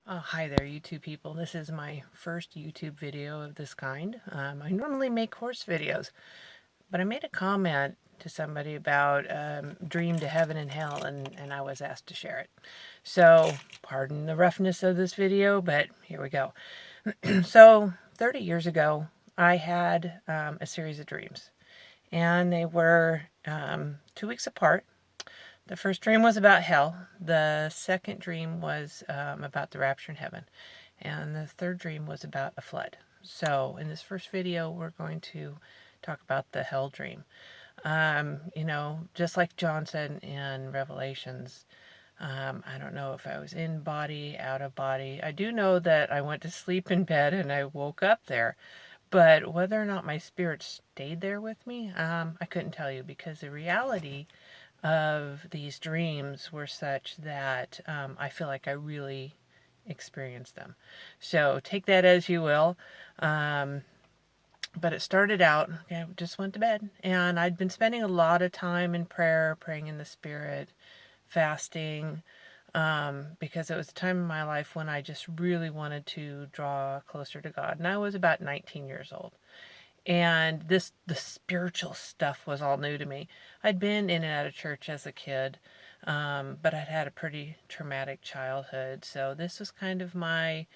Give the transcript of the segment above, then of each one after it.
Hi there, YouTube people. This is my first YouTube video of this kind. I normally make horse videos, but I made a comment to somebody about dream to heaven and hell, and I was asked to share it. So, pardon the roughness of this video, but here we go. So, 30 years ago, I had a series of dreams, and they were 2 weeks apart. The first dream was about hell. The second dream was about the rapture in heaven. And the third dream was about a flood. So in this first video, we're going to talk about the hell dream. Just like John said in Revelations, I don't know if I was in body, out of body. I do know that I went to sleep in bed and I woke up there. But whether or not my spirit stayed there with me, I couldn't tell you, because the reality of these dreams were such that I feel like I really experienced them. So take that as you will. But it started out, I just went to bed, and I'd been spending a lot of time in prayer, praying in the Spirit, fasting, because it was a time in my life when I just really wanted to draw closer to God. And I was about 19 years old. And the spiritual stuff was all new to me. I'd been in and out of church as a kid, but I'd had a pretty traumatic childhood. So this was kind of my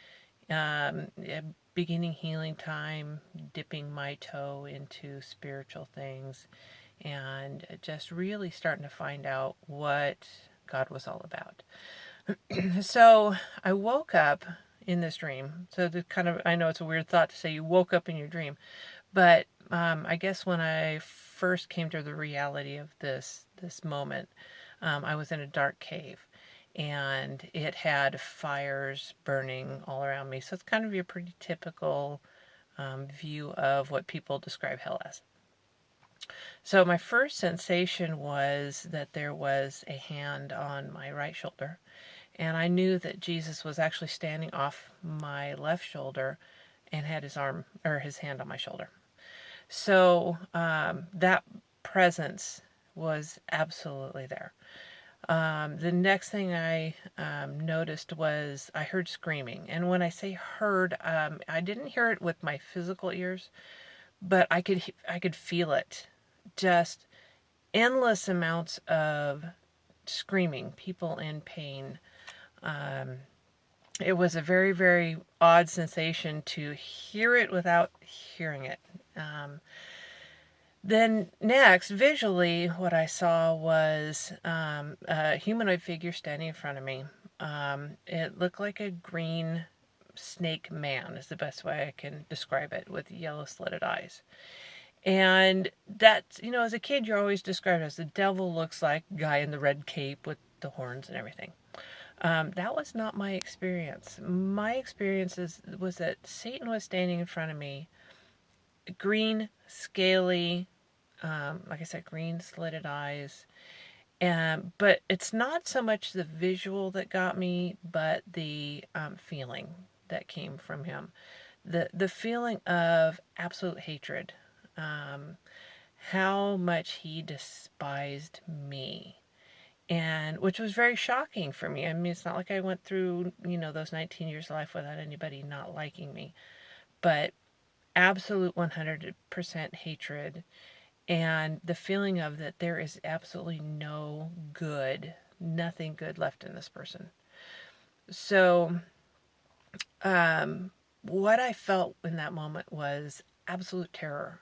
beginning healing time, dipping my toe into spiritual things, and just really starting to find out what God was all about. So I woke up in this dream. So I know it's a weird thought to say you woke up in your dream, but I guess when I first came to the reality of this moment, I was in a dark cave, and it had fires burning all around me. So it's kind of your pretty typical view of what people describe hell as. So my first sensation was that there was a hand on my right shoulder, and I knew that Jesus was actually standing off my left shoulder and had his arm or his hand on my shoulder. So that presence was absolutely there. The next thing I noticed was I heard screaming. And when I say heard, I didn't hear it with my physical ears, but I could feel it. Just endless amounts of screaming, people in pain. It was a very, very odd sensation to hear it without hearing it. Then next, visually, what I saw was a humanoid figure standing in front of me. It looked like a green snake man is the best way I can describe it, with yellow slitted eyes. And that's, as a kid, you're always described as the devil looks like guy in the red cape with the horns and everything. That was not my experience. My experience was that Satan was standing in front of me, green, scaly, like I said, green slitted eyes. But it's not so much the visual that got me, but the feeling that came from him. The feeling of absolute hatred. How much he despised me. And which was very shocking for me. I mean, it's not like I went through, those 19 years of life without anybody not liking me. But absolute 100% hatred, and the feeling of that there is absolutely no good, nothing good left in this person. So what I felt in that moment was absolute terror.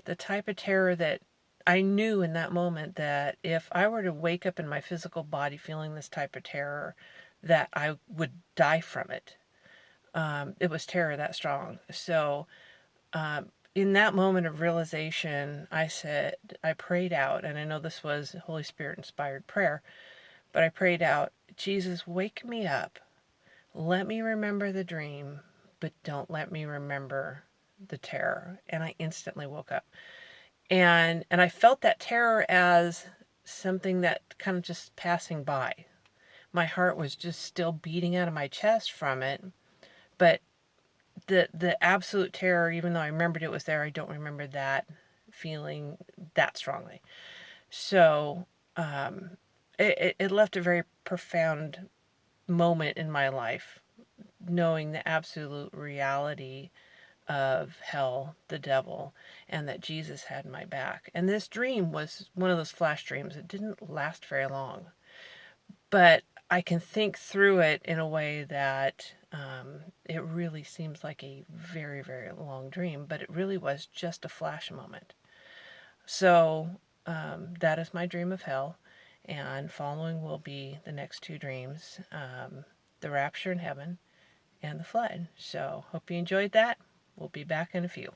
The type of terror that I knew in that moment that if I were to wake up in my physical body feeling this type of terror, that I would die from it. It was terror that strong. So in that moment of realization, I prayed out, and I know this was Holy Spirit inspired prayer, but I prayed out, Jesus, wake me up. Let me remember the dream, but don't let me remember the terror. And I instantly woke up. And I felt that terror as something that kind of just passing by. My heart was just still beating out of my chest from it, but the absolute terror, even though I remembered it was there, I don't remember that feeling that strongly. So it left a very profound moment in my life knowing the absolute reality of hell, the devil, and that Jesus had my back. And this dream was one of those flash dreams. It didn't last very long, but I can think through it in a way that it really seems like a very, very long dream, but it really was just a flash moment. So that is my dream of hell, and following will be the next two dreams, the rapture in heaven and the flood. So hope you enjoyed that. We'll be back in a few.